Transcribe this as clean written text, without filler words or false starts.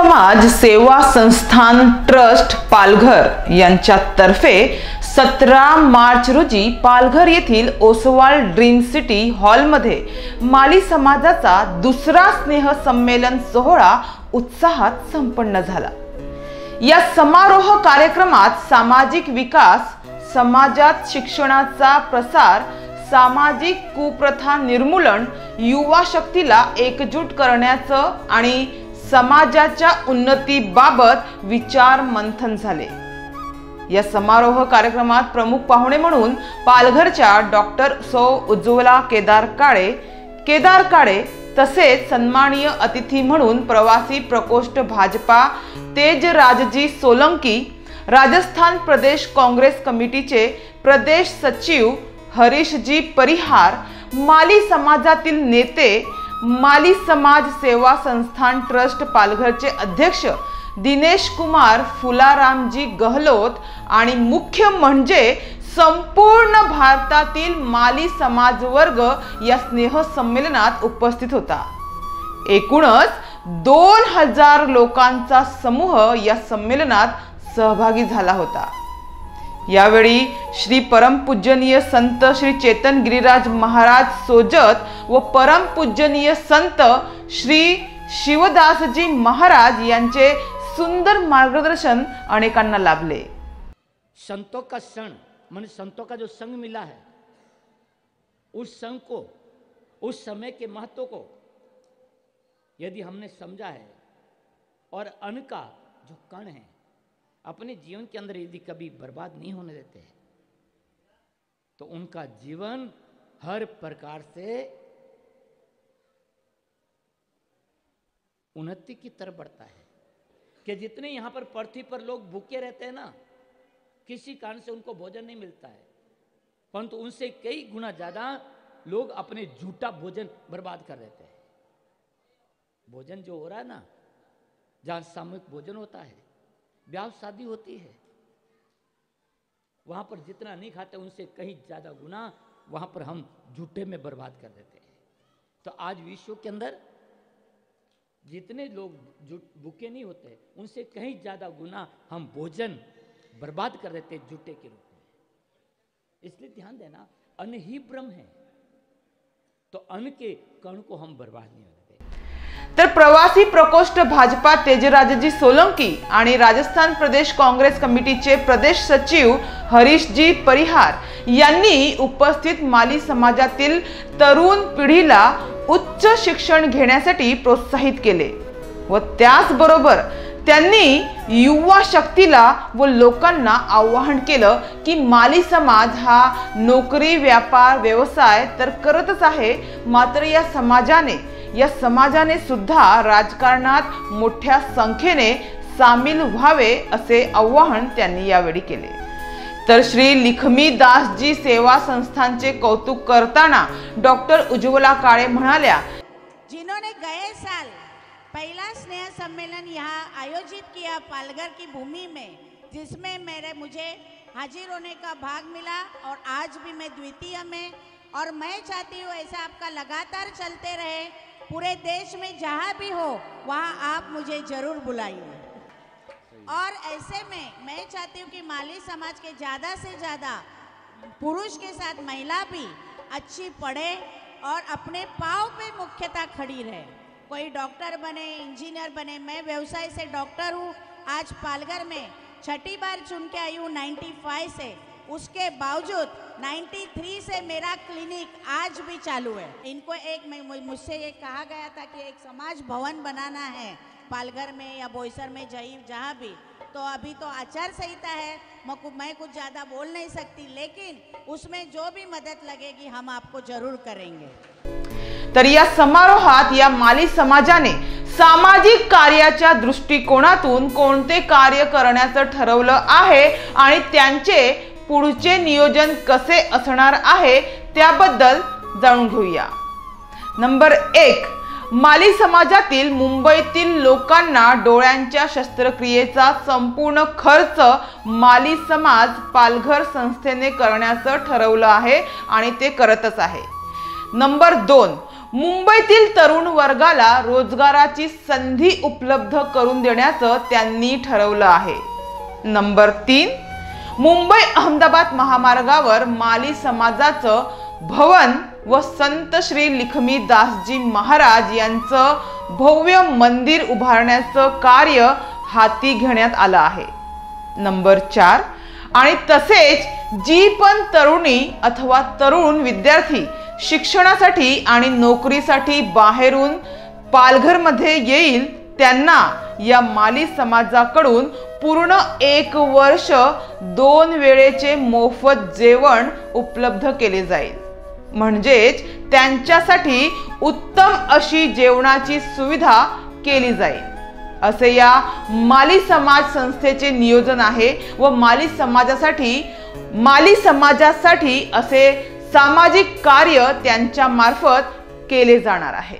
समाज सेवा संस्थान ट्रस्ट पालघर यांच्यातर्फे 17 मार्च रोजी पालघर येथील ओसवाल ड्रीम सिटी हॉलमध्ये माली समाजाचा दुसरा स्नेह संमेलन सोहळा उत्साहात संपन्न झाला। या समारोह कार्यक्रमात सामाजिक विकास, समाजात शिक्षणाचा प्रसार, सामाजिक कुप्रथा निर्मूलन, युवा शक्तीला एकजूट करण्याचं आणि समाजाच्या उन्नतीबाबत विचार मंथन झाले। या समारोह कार्यक्रमात प्रमुख पाहुणे म्हणून पालघरच्या डॉक्टर सौ उज्ज्वला केदार काळे तसेच सन्माननीय अतिथी म्हणून प्रवासी प्रकोष्ठ भाजपा तेजराजजी सोलंकी, राजस्थान प्रदेश काँग्रेस कमिटीचे प्रदेश सचिव हरीशजी परिहार, माली समाजातील नेते, माली समाज सेवा संस्थान ट्रस्ट पालघरचे अध्यक्ष दिनेश कुमार फुलारामजी गहलोत आणि मुख्य म्हणजे संपूर्ण भारतातील माली समाज वर्ग या स्नेह संमेलनात उपस्थित होता। एकूणच 2000 लोकांचा समूह या संमेलनात सहभागी झाला होता। यावेळी श्री परमपूजनीय संत श्री चेतन गिरिराज महाराज सोजत व परमपूजनीय संत श्री शिवदासजी महाराज यांचे सुंदर मार्गदर्शन अनेकांना लाभले। संतों का क्षण मन संतों का जो संग मिला है, उस संग को, उस समय के महत्व को यदि हमने समझा है और अन्न का जो कण है अपने जीवन के अंदर यदि कभी बर्बाद नहीं होने देते हैं तो उनका जीवन हर प्रकार से उन्नति की तरफ बढ़ता है। कि जितने यहाँ पर पृथ्वी पर लोग भूखे रहते हैं ना, किसी कारण से उनको भोजन नहीं मिलता है, परंतु उनसे कई गुना ज्यादा लोग अपने झूठा भोजन बर्बाद कर देते हैं। भोजन जो हो रहा है ना, जहाँ सामूहिक भोजन होता है, ब्याह शादी होती है, वहां पर जितना नहीं खाते उनसे कहीं ज्यादा गुना वहां पर हम झूठे में बर्बाद कर देते हैं। तो आज विश्व के अंदर जितने लोग भूखे नहीं होते उनसे कहीं ज्यादा गुना हम भोजन बर्बाद कर देते हैं झूठे के रूप में। इसलिए ध्यान देना, अन्न ही ब्रह्म है, तो अन्न के कण को हम बर्बाद नहीं होने देते। तर प्रवासी प्रकोष्ठ भाजपा तेजराजजी सोलंकी आणि राजस्थान प्रदेश काँग्रेस कमिटीचे प्रदेश सचिव हरीशजी परिहार यांनी उपस्थित माली समाजातील तरुण पिढीला उच्च शिक्षण घेण्यासाठी प्रोत्साहित केले व त्याचबरोबर त्यांनी युवा शक्तीला व लोकांना आवाहन केलं की माली समाज हा नोकरी, व्यापार, व्यवसाय तर करतच आहे, मात्र या समाजाने सुद्धा राजकारणात मोठ्या संख्येने सामील व्हावे असे आवाहन त्यांनी यावेळी केले। तर श्री लिखमी दासजी सेवा संस्थानचे कौतुक करताना डॉक्टर उज्ज्वला काळे म्हणाल्या, जिन्होंने गए साल पहला स्नेह सम्मेलन यहाँ आयोजित किया पालघर की भूमि में, जिसमें मुझे हाजिर होने का भाग मिला और आज भी मैं द्वितीय में, और मैं चाहती हूँ ऐसा आपका लगातार चलते रहे, पूरे देश में जहाँ भी हो वहाँ आप मुझे जरूर बुलाइए। और ऐसे में मैं चाहती हूँ कि माली समाज के ज़्यादा से ज़्यादा पुरुष के साथ महिला भी अच्छी पढ़े और अपने पाँव पे मुख्यतः खड़ी रहे। कोई डॉक्टर बने, इंजीनियर बने। मैं व्यवसाय से डॉक्टर हूँ, आज पालघर में 6ठी बार चुन के आई हूँ 95 से, उसके बावजूद 93 से मेरा क्लिनिक आज भी चालू है। इनको मुझसे ये कहा गया था कि एक समाज भवन बनाना है पालघर में या बोईसर में, जहाँ भी, तो अभी तो आचार संहिता है, मैं कुछ ज़्यादा बोल नहीं सकती, लेकिन उसमें जो भी मदद लगेगी हम आपको जरूर करेंगे। तर या समारोहात या माली समाजाने सामाजिक कार्याच्या दृष्टिकोनातून कोणते कार्य करण्याचं ठरवलं आहे आणि त्यांचे पुढचे नियोजन कसे असणार आहे त्याबद्दल जाणून घेऊया। नंबर 1, माली समाजातील मुंबईतील लोकांना डोळ्यांच्या शस्त्रक्रियेचा संपूर्ण खर्च माली समाज पालघर संस्थेने करण्याचं ठरवलं आहे आणि ते करतच आहे। नंबर 2, मुंबईतील तरुण वर्गाला रोजगाराची संधी उपलब्ध करून देण्याचं त्यांनी ठरवलं आहे. नंबर 3, मुंबई अहमदाबाद महामार्गावर माली समाजाचं भवन व संत श्री लक्ष्मी दासजी महाराज यांचं भव्य मंदिर उभारण्याचं कार्य हाती घेण्यात आलं आहे. नंबर 4, आणि तसेच जी पण तरुणी अथवा तरुण विद्यार्थी शिक्षणासाठी आणि नोकरीसाठी बाहेरून पालघरमध्ये येईल त्यांना या माली समाजाकडून पूर्ण 1 वर्ष 2 वेळेचे मोफत जेवण उपलब्ध केले जाईल. म्हणजेच त्यांच्यासाठी उत्तम अशी जेवणाची सुविधा केली जाईल असे या माली समाज संस्थेचे नियोजन आहे व माली समाजासाठी असे सामाजिक कार्य त्यांच्या मार्फत केले जाणार आहे.